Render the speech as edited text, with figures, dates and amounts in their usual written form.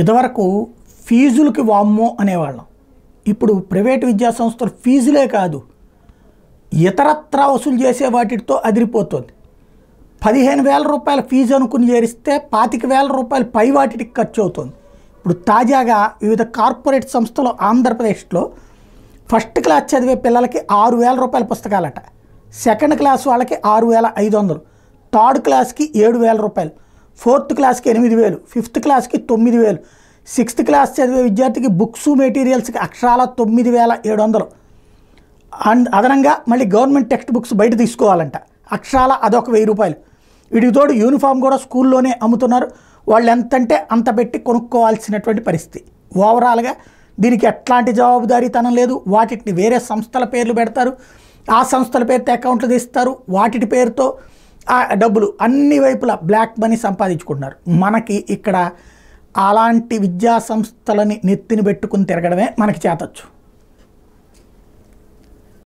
ఇదివరకు ఫీజులకి వామ్మో అనేవాళ్ళం. ఇప్పుడు ప్రైవేటు విద్యా సంస్థలు ఫీజులే కాదు, ఇతరత్రా వసూలు చేసే వాటితో అదిరిపోతుంది. 15,000 రూపాయల ఫీజు అనుకుని చేరిస్తే 25,000 రూపాయలు పై వాటికి ఖర్చు అవుతుంది. ఇప్పుడు తాజాగా వివిధ కార్పొరేట్ సంస్థలు ఆంధ్రప్రదేశ్లో ఫస్ట్ క్లాస్ చదివే పిల్లలకి 6,000 రూపాయల పుస్తకాలట, సెకండ్ క్లాస్ వాళ్ళకి 6,500, థర్డ్ క్లాస్కి 7,000 రూపాయలు, ఫోర్త్ క్లాస్కి 8,000, ఫిఫ్త్ క్లాస్కి 9,000, సిక్స్త్ క్లాస్ చదివే విద్యార్థికి బుక్స్ మెటీరియల్స్కి అక్షరాల 9,700. అండ్ అదనంగా మళ్ళీ గవర్నమెంట్ టెక్స్ట్ బుక్స్ బయట తీసుకోవాలంట, అక్షరాల అదొక 1,000 రూపాయలు. వీటికి తోడు యూనిఫామ్ కూడా స్కూల్లోనే అమ్ముతున్నారు. వాళ్ళు ఎంతంటే అంత పెట్టి కొనుక్కోవాల్సినటువంటి పరిస్థితి. ఓవరాల్గా దీనికి ఎట్లాంటి జవాబుదారీతనం లేదు. వాటిని వేరే సంస్థల పేర్లు పెడతారు, ఆ సంస్థల పేరుతో అకౌంట్లు తీస్తారు, వాటి పేరుతో ఆ డబ్బులు అన్ని వైపులా బ్లాక్ మనీ సంపాదించుకుంటున్నారు. మనకి ఇక్కడ అలాంటి విద్యా సంస్థలని నెత్తిని పెట్టుకుని తిరగడమే మనకి చేతొచ్చు.